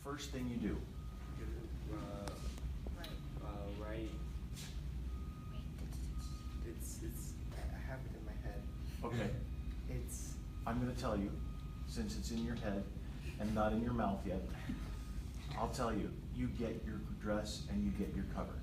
first thing you do? Right. It's. I have it in my head. Okay. It's. I'm going to tell you, since it's in your head and not in your mouth yet, I'll tell you, you get your dress and you get your cover.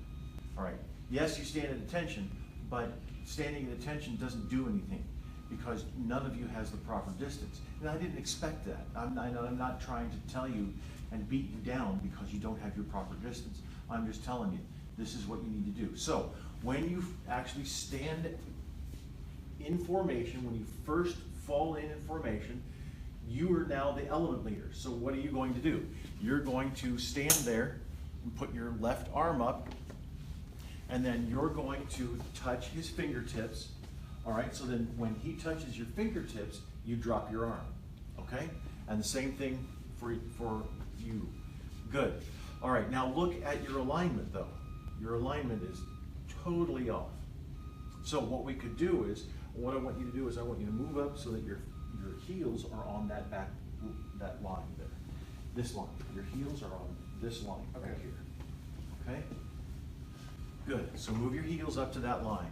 All right. Yes, you stand at attention, but standing at attention doesn't do anything because none of you has the proper distance. And I didn't expect that. I'm not trying to tell you and beat you down because you don't have your proper distance. I'm just telling you, this is what you need to do. So when you actually stand in formation, when you first fall in formation, you are now the element leader. So what are you going to do? You're going to stand there and put your left arm up, and then you're going to touch his fingertips. All right, so then when he touches your fingertips, you drop your arm, okay? And the same thing for you. Good. All right, now look at your alignment though. Your alignment is totally off. So what we could do is, what I want you to do is I want you to move up so that your heels are on that line there. This line. Your heels are on this line right here. Okay? Good. So move your heels up to that line.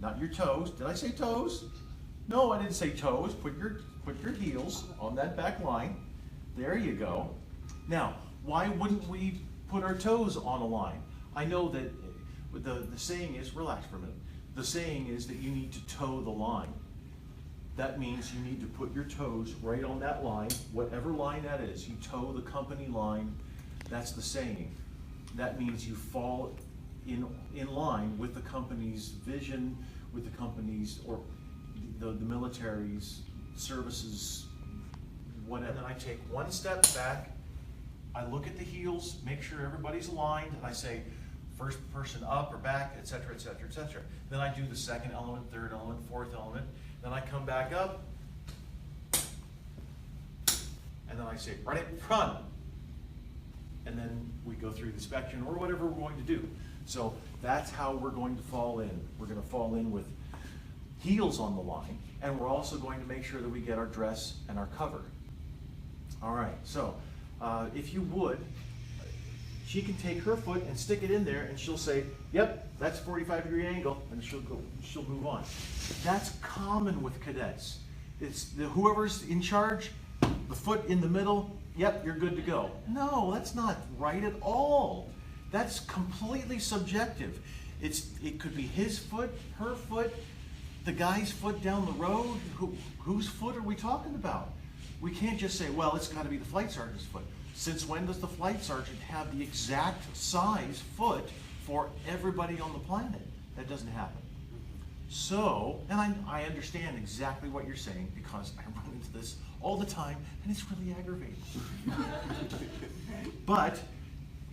Not your toes. Did I say toes? No, I didn't say toes. Put your heels on that back line. There you go. Now, why wouldn't we put our toes on a line? I know that the saying is, relax for a minute. The saying is that you need to toe the line. That means you need to put your toes right on that line, whatever line that is. You toe the company line. That's the saying. That means you fall in line with the company's vision, with the company's, or the military's services, whatever. And then I take one step back, I look at the heels, make sure everybody's aligned, and I say, first person up or back, etc., etc., etc. Then I do the second element, third element, fourth element. Then I come back up, and then I say, right in front. And then we go through the inspection or whatever we're going to do. So that's how we're going to fall in. We're going to fall in with heels on the line, and we're also going to make sure that we get our dress and our cover. All right, so if you would, she can take her foot and stick it in there, and she'll say, yep, that's 45-degree angle, and she'll move on. That's common with cadets. It's whoever's in charge, the foot in the middle, yep, you're good to go. No, that's not right at all. That's completely subjective. It could be his foot, her foot, the guy's foot down the road. Whose foot are we talking about? We can't just say, well, it's got to be the flight sergeant's foot. Since when does the flight sergeant have the exact size foot for everybody on the planet? That doesn't happen. So, and I understand exactly what you're saying because I run into this all the time and it's really aggravating. But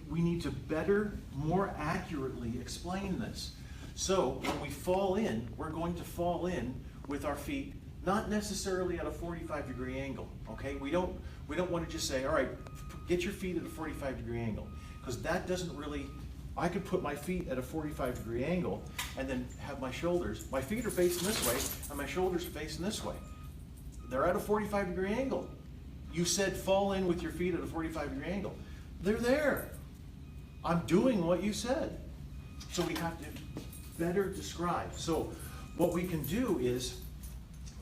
we need to better, more accurately explain this. So when we fall in, we're going to fall in with our feet not necessarily at a 45-degree angle, okay? We don't want to just say, all right, get your feet at a 45-degree angle, because that doesn't really, I could put my feet at a 45-degree angle and then have my feet are facing this way and my shoulders are facing this way. They're at a 45-degree angle. You said fall in with your feet at a 45-degree angle. They're there. I'm doing what you said. So we have to better describe. So what we can do is,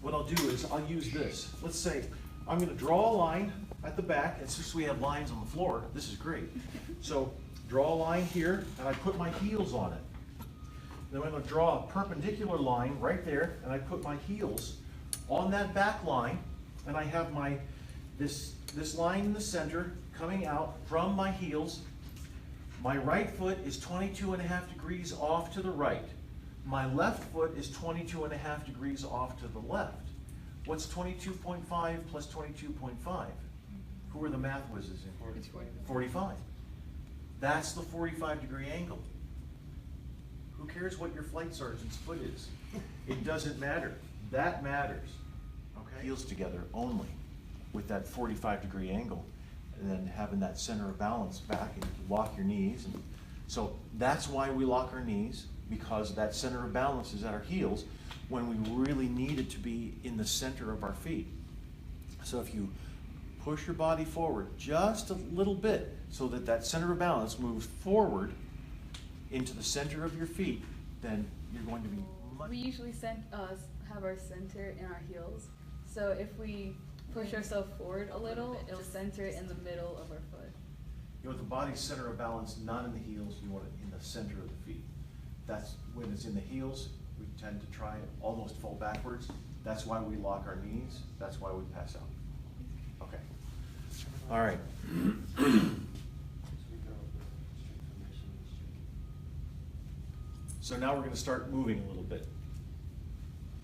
what I'll do is I'll use this. Let's say I'm going to draw a line at the back, and since we have lines on the floor, this is great. So draw a line here, and I put my heels on it. Then I'm going to draw a perpendicular line right there, and I put my heels on that back line, and I have this line in the center coming out from my heels. My right foot is 22.5 degrees off to the right. My left foot is 22.5 degrees off to the left. What's 22.5 plus 22.5? Who are the math whizzes in? 45. That's the 45-degree angle. Who cares what your flight sergeant's foot is? It doesn't matter. That matters. Okay? Heels together only with that 45-degree angle, and then having that center of balance back, and you can lock your knees. And so that's why we lock our knees, because that center of balance is at our heels when we really need it to be in the center of our feet. So if you push your body forward just a little bit so that that center of balance moves forward into the center of your feet, then you're going to be much... We usually have our center in our heels. So if we push ourselves forward a little, it'll center in the middle of our foot. You want the body's center of balance not in the heels, you want it in the center of the feet. That's when it's in the heels, we tend to try and almost fall backwards. That's why we lock our knees. That's why we pass out. Okay. All right. So now we're going to start moving a little bit.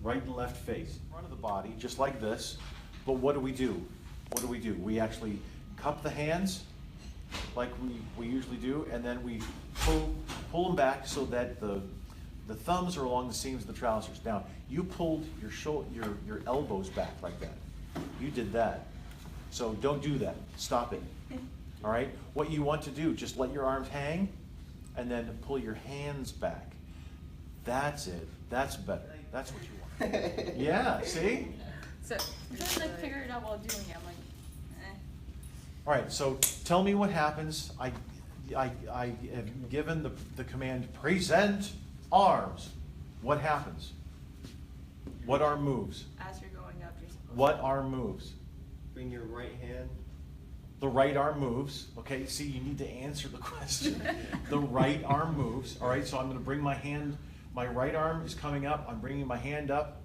Right and left face. Front of the body, just like this. But what do we do? What do we do? We actually cup the hands like we usually do, and then we pull them back so that the thumbs are along the seams of the trousers. Now, you pulled your elbows back like that. You did that. So don't do that. Stop it. All right? What you want to do, just let your arms hang and then pull your hands back. That's it. That's better. That's what you want. Yeah, see? So I'm trying to like figure it out while doing it. I'm like, eh. All right, so tell me what happens. I have given the command, present arms. What happens? What arm moves? As you're going up, you're supposed What arm moves? Bring your right hand. The right arm moves. Okay, see, you need to answer the question. The right arm moves. All right, so I'm going to bring my hand. My right arm is coming up. I'm bringing my hand up.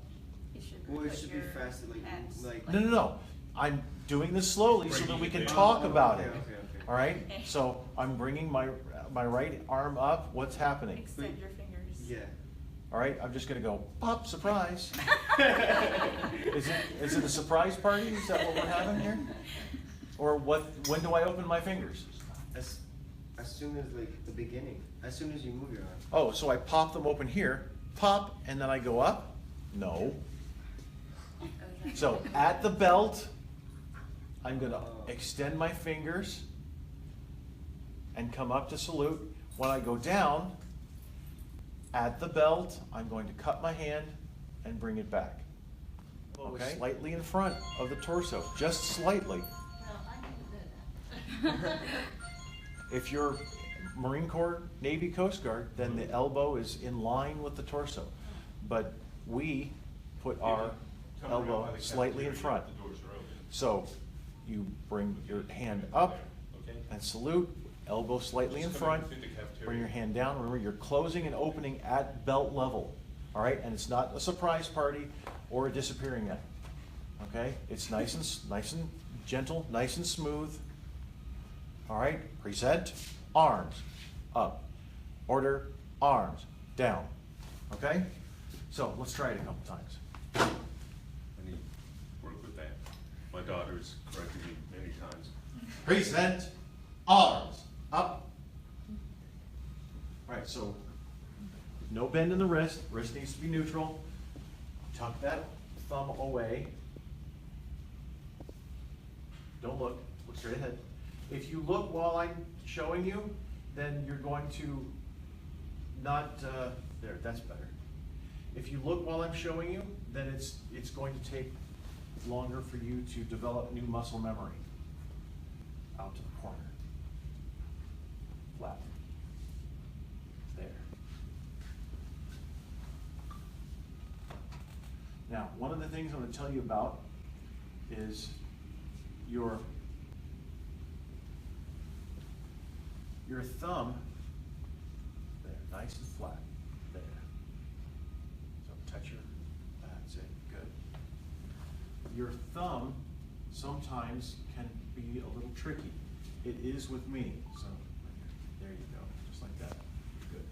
You should Well, it put should be your faster, hands, like- No. I'm doing this slowly so that we can talk about it. Okay. All right, so I'm bringing my right arm up. What's happening? Extend your fingers. Yeah. All right, I'm just gonna go, pop, surprise. Is it a surprise party? Is that what we're having here? Or when do I open my fingers? As soon as like the beginning. As soon as you move your arm. Oh, so I pop them open here, pop, and then I go up? No. So at the belt, I'm gonna extend my fingers and come up to salute. When I go down, at the belt, I'm going to cut my hand and bring it back. Okay? Slightly in front of the torso, just slightly. If you're Marine Corps, Navy, Coast Guard, then the elbow is in line with the torso. But we put our elbow slightly in front. So you bring your hand up and salute, elbow slightly in front, bring your hand down. Remember, you're closing and opening at belt level, all right? And it's not a surprise party or a disappearing act, okay? It's nice and gentle, nice and smooth. All right, present, arms up, order, arms down, okay? So let's try it a couple times. I need to work with that. My daughter's corrected me many times. Present, arms up. All right, so no bend in the wrist. Wrist needs to be neutral. Tuck that thumb away. Don't look. Look straight ahead. If you look while I'm showing you, then you're going to not, there, that's better. If you look while I'm showing you, then it's going to take longer for you to develop new muscle memory. Out to the corner. Flat. There. Now, one of the things I'm going to tell you about is your thumb, there, nice and flat, there. So touch that's it, good. Your thumb sometimes can be a little tricky. It is with me, so there you go, just like that, good.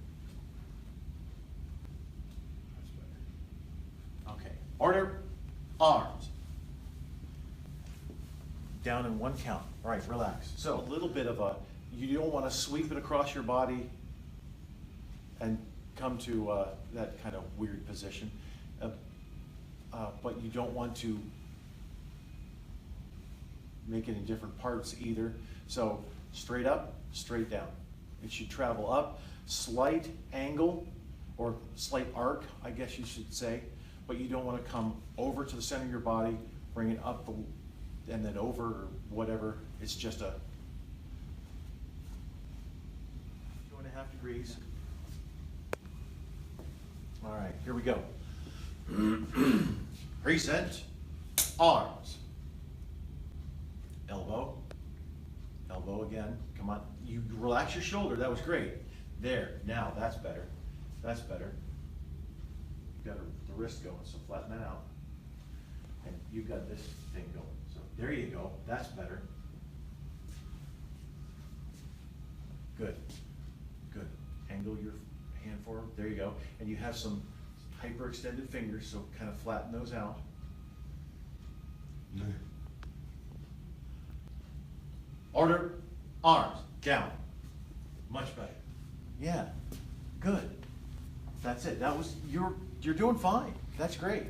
That's better. Okay, order, arms. Down in one count, all right, relax. So a little bit of you don't want to sweep it across your body and come to that kind of weird position. But you don't want to make it in different parts either. So straight up, straight down. It should travel up, slight angle or slight arc, I guess you should say, but you don't want to come over to the center of your body, bring it up and then over or whatever, it's just a 2.5 degrees. All right, here we go. Reset, arms, elbow, elbow again, come on, you relax your shoulder, that was great. There, now that's better, that's better. You've got the wrist going, so flatten that out. And you've got this thing going, so there you go, that's better. Good, good, angle your hand forward, there you go. And you have some hyperextended fingers, so kind of flatten those out. Order, arms, down. Much better. Yeah, good. That's it. That was, you're doing fine. That's great.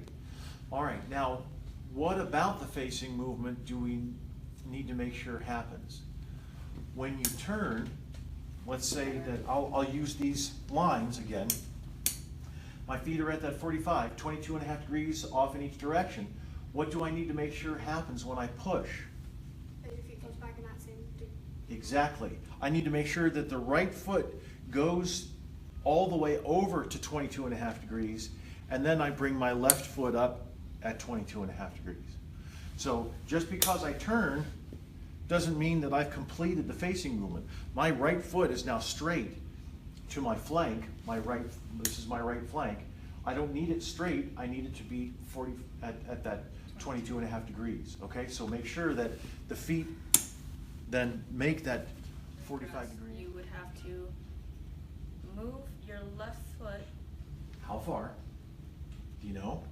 All right, now, what about the facing movement do we need to make sure happens? When you turn, let's say that I'll use these lines again. My feet are at that 45, 22.5 degrees off in each direction. What do I need to make sure happens when I push? That your feet goes back in that same Exactly. I need to make sure that the right foot goes all the way over to 22.5 degrees, and then I bring my left foot up at 22.5 degrees. So just because I turn doesn't mean that I've completed the facing movement. My right foot is now straight to my flank, this is my right flank. I don't need it straight, I need it to be 40 at that 22.5 degrees, okay? So make sure that the feet then make that 45 degree. You would have to move your left foot How far? Do you know?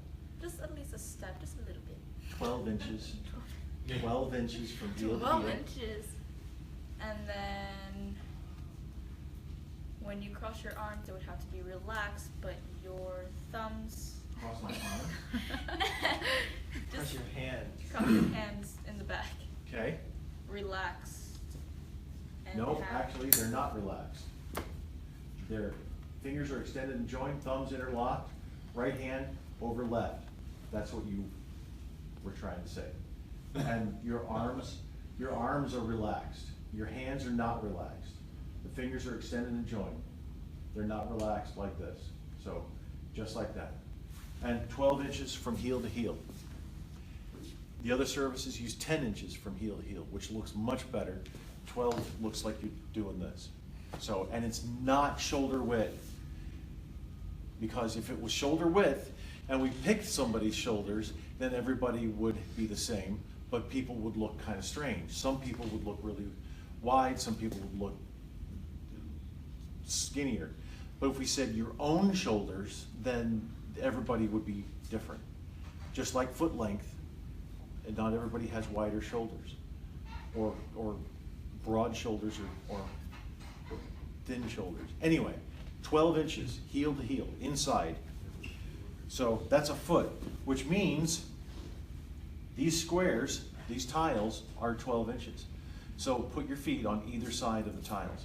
just at least a step, just a little bit. 12 inches. 12 inches from heel to 12 heel. inches. And then when you cross your arms, it would have to be relaxed, but your thumbs. Cross my arm. Press your hand. Cross your hands in the back. Okay. Relaxed. And No, have- actually, they're not relaxed. Their fingers are extended and joined, thumbs interlocked, right hand over left. That's what you were trying to say. And your arms are relaxed. Your hands are not relaxed. The fingers are extended and joined. They're not relaxed like this. So, just like that. And 12 inches from heel to heel. The other services use 10 inches from heel to heel, which looks much better. 12 looks like you're doing this. So, and it's not shoulder width. Because if it was shoulder width, and we picked somebody's shoulders, then everybody would be the same, but people would look kind of strange. Some people would look really wide, some people would look skinnier. But if we said your own shoulders, then everybody would be different. Just like foot length, and not everybody has wider shoulders, or broad shoulders, or thin shoulders. Anyway, 12 inches, heel to heel, inside. So that's a foot, which means these squares, these tiles, are 12 inches. So put your feet on either side of the tiles.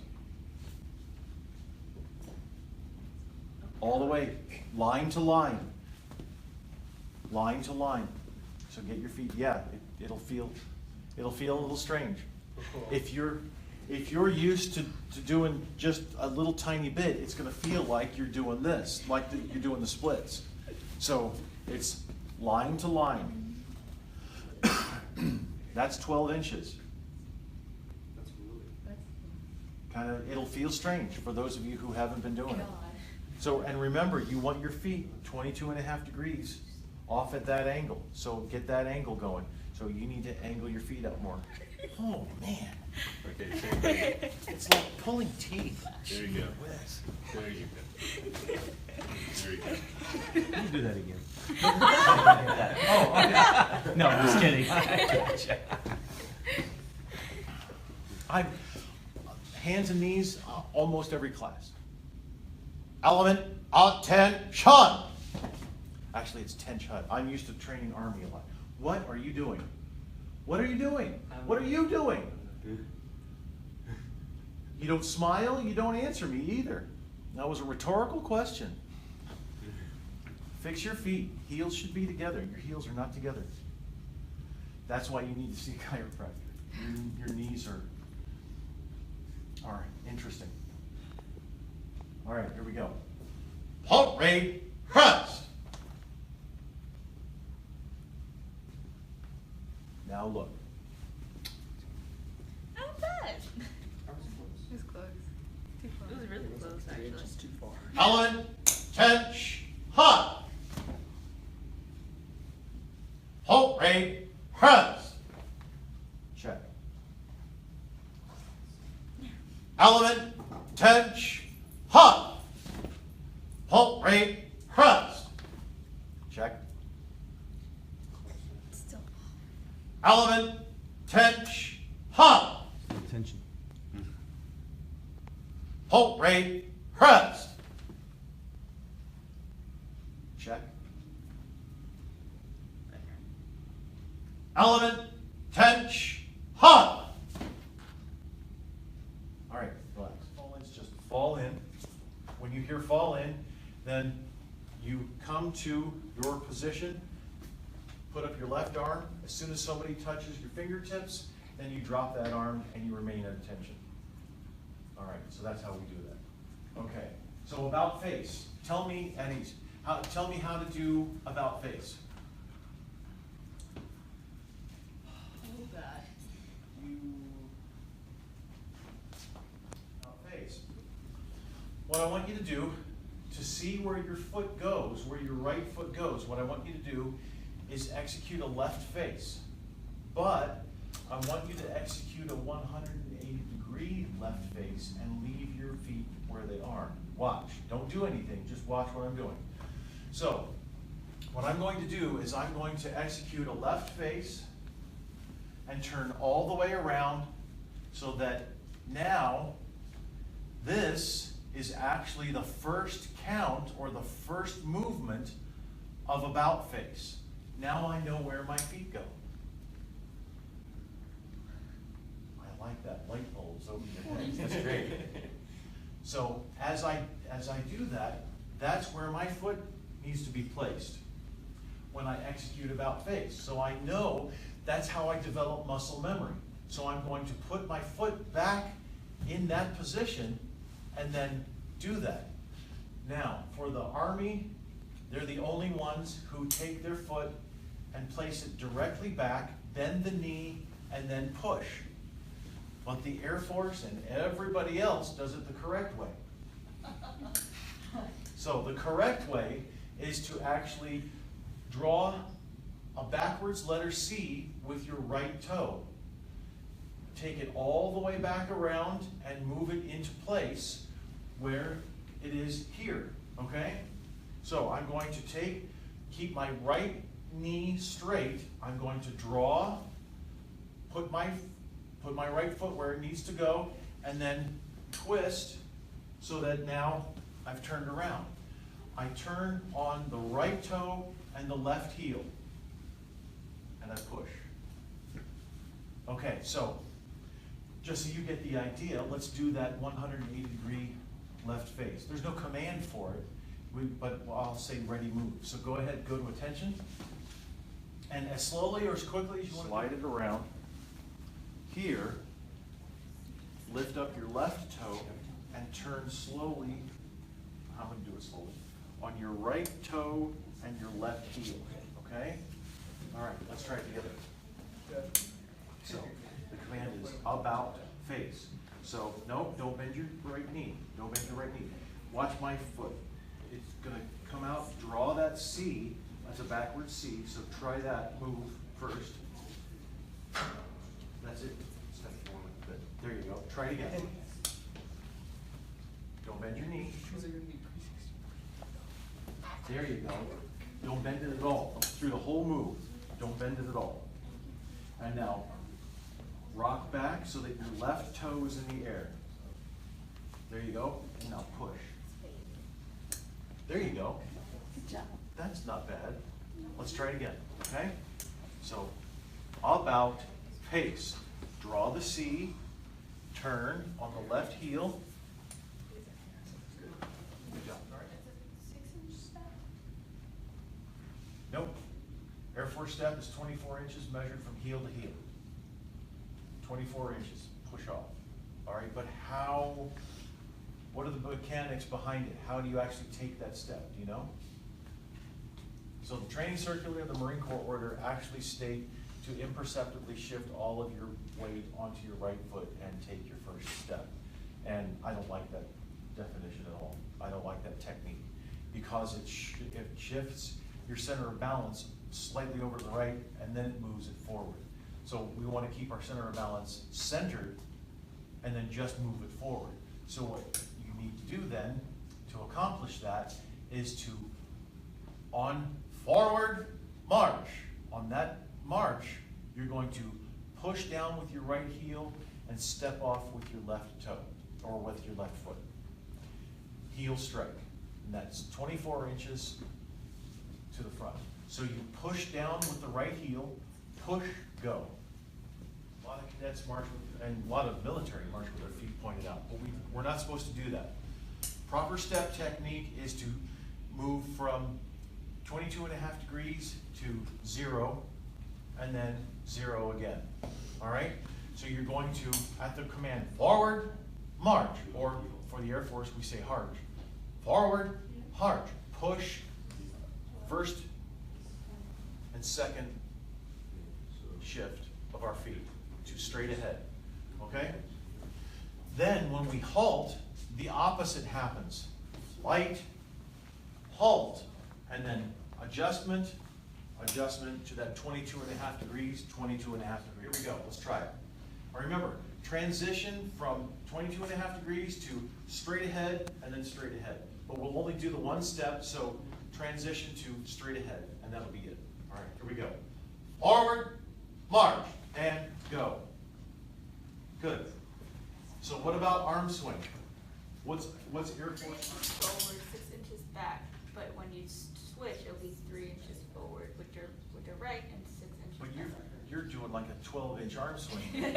All the way, line to line. Line to line. So get your feet, yeah, it'll feel a little strange. If you're used to doing just a little tiny bit, it's gonna feel like you're doing this, like you're doing the splits. So it's line to line. That's 12 inches. That's really. Kind of, it'll feel strange for those of you who haven't been doing it. So, and remember, you want your feet 22.5 degrees off at that angle. So get that angle going. So you need to angle your feet up more. Oh, man. Okay, same thing. It's like pulling teeth. There you go. Whiz. There you go. There you go. You do that again. Oh, okay. No, I'm just kidding. I'm hands and knees almost every class. Element, attention. Actually, it's tension. I'm used to training Army a lot. What are you doing? What are you doing? What are you doing? You don't smile, you don't answer me either. That was a rhetorical question. Fix your feet. Heels should be together. Your heels are not together. That's why you need to see a chiropractor. Your knees are interesting. All right, here we go. Halt, raid, thrust. Now look. Not bad. It's close. Too It close. was really close, actually. too far. Element, tench, hot. Halt, raid, thrust. Check. Element, tench, hot. Halt, raid, thrust. Check. Still. Element, tench, hot. Attention. Halt, raid, thrust. Check. Element, tench, hot. All right, relax. Fall in's just fall in. When you hear fall in, then you come to your position, put up your left arm. As soon as somebody touches your fingertips, then you drop that arm and you remain at attention. All right, so that's how we do that. Okay, so about face. Tell me, Eddie, tell me how to do about face. Face. What I want you to do, to see where your foot goes, where your right foot goes, what I want you to do is execute a left face. But I want you to execute a 180-degree left face and leave your feet where they are. Watch. Don't do anything. Just watch what I'm doing. So, what I'm going to do is I'm going to execute a left face and turn all the way around so that now this is actually the first count or the first movement of about face. Now I know where my feet go. I like that light bulbs over your head. That's great. So as I do that, that's where my foot needs to be placed when I execute about face. So I know that's how I develop muscle memory. So I'm going to put my foot back in that position and then do that. Now, for the Army, they're the only ones who take their foot and place it directly back, bend the knee, and then push. But the Air Force and everybody else does it the correct way. So the correct way is to actually draw a backwards letter C with your right toe. Take it all the way back around and move it into place where it is here, okay? So I'm going to keep my right knee straight. I'm going to draw, put my right foot where it needs to go, and then twist so that now I've turned around. I turn on the right toe and the left heel, and I push. Okay, so just so you get the idea, let's do that 180-degree left face. There's no command for it, but I'll say ready move. So go ahead, go to attention, and as slowly or as quickly as you want to slide it around. Here, lift up your left toe and turn slowly. I'm going to do it slowly. On your right toe and your left heel, okay? All right, let's try it together. So the command is about face. So no, don't bend your right knee. Don't bend your right knee. Watch my foot. It's going to come out, draw that C. That's a backward C, so try that move first. That's it. Step forward a bit. There you go. Try it again. Don't bend your knee. There you go. Don't bend it at all. Through the whole move. Don't bend it at all. And now, rock back so that your left toe is in the air. There you go. And now push. There you go. Good job. That's not bad. Let's try it again, okay? So, about pace. Draw the C, turn on the left heel. Good job. Nope. Air Force step is 24 inches measured from heel to heel. 24 inches, push off. All right, but what are the mechanics behind it? How do you actually take that step, do you know? So the training circular of the Marine Corps order actually state to imperceptibly shift all of your weight onto your right foot and take your first step. And I don't like that definition at all. I don't like that technique because it shifts your center of balance slightly over to the right and then it moves it forward. So we want to keep our center of balance centered and then just move it forward. So what you need to do then to accomplish that is to, on forward march, on that march, you're going to push down with your right heel and step off with your left toe or with your left foot. Heel strike, and that's 24 inches to the front. So you push down with the right heel, push, go. A lot of cadets march with, and a lot of military march with their feet pointed out, but we're not supposed to do that. Proper step technique is to move from 22.5 degrees to 0, and then 0 again. All right? So you're going to, at the command, forward, march, or for the Air Force, we say harch. Forward, harch. Push first and second shift of our feet to straight ahead. Okay? Then when we halt, the opposite happens. Light, halt, and then adjustment, adjustment to that 22.5 degrees, 22.5 degrees. Here we go, let's try it. Now remember, transition from 22.5 degrees to straight ahead and then straight ahead. But we'll only do the one step, so transition to straight ahead, and that'll be it. All right, here we go. Forward, march, and go. Good. So what about arm swing? What's Air Force? 3 inches forward, 6 inches back, but when you switch, it'll be 3 inches forward with your right and 6 inches But back. you're doing like a 12-inch arm swing.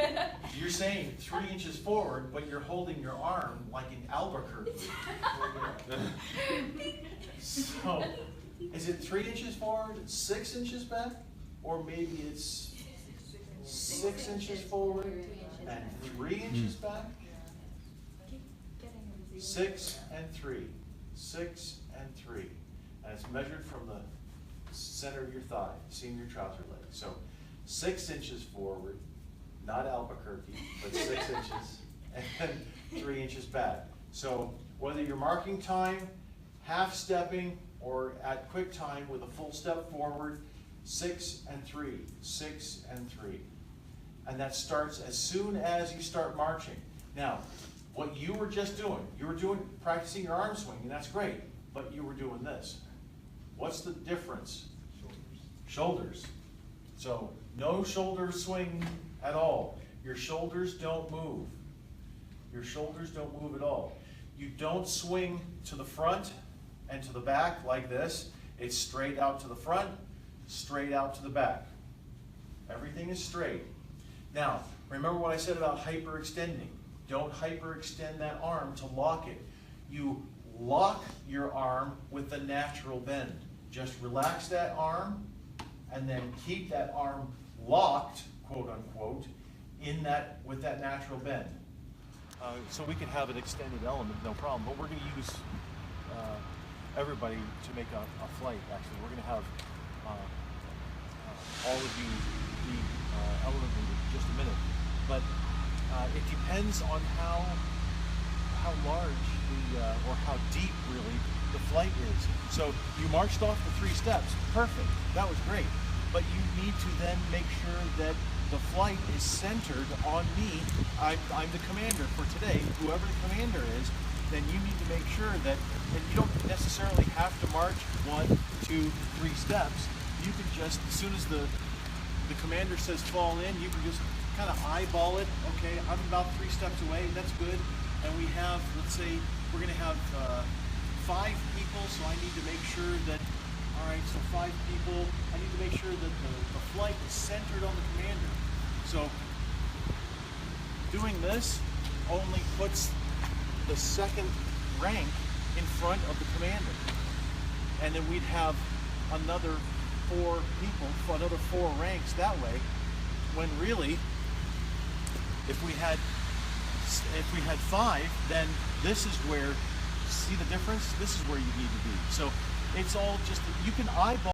You're saying 3 inches forward, but you're holding your arm like in Albuquerque. So, is it 3 inches forward, 6 inches back? Or maybe it's 6 inches forward and 3 inches back? Keep getting them 6 and 3, 6 and 3. And it's measured from the center of your thigh, seeing your trouser leg. So 6 inches forward, not Albuquerque, but 6 inches, and then 3 inches back. So whether you're marking time, half stepping, or at quick time with a full step forward, 6 and 3, 6 and 3. And that starts as soon as you start marching. Now, what you were just doing, practicing your arm swing, and that's great, but you were doing this. What's the difference? Shoulders. So no shoulder swing at all. Your shoulders don't move. Your shoulders don't move at all. You don't swing to the front and to the back like this. It's straight out to the front, straight out to the back. Everything is straight. Now, remember what I said about hyperextending. Don't hyperextend that arm to lock it. You lock your arm with the natural bend. Just relax that arm and then keep that arm locked, quote unquote, with that natural bend. So we can have an extended element, no problem, but we're going to use everybody to make a flight, actually. We're going to have all of you be element in just a minute. But it depends on how large or how deep, really, the flight is. So you marched off the 3 steps, perfect, that was great. But you need to then make sure that the flight is centered on me. I'm the commander for today. Whoever the commander is, then you need to make sure that, and you don't necessarily have to march 1, 2, 3 steps. You can just, as soon as the commander says fall in, you can just kind of eyeball it. Okay, I'm about 3 steps away, that's good. And we have, let's say, we're going to have 5 people, so I need to make sure that, all right, so 5 people, I need to make sure that the flight is centered on the commander. So doing this only puts the second rank in front of the commander. And then we'd have another 4 people, another 4 ranks that way, when really, if we had 5, then this is where, see the difference? This is where you need to be. So it's all just, you can eyeball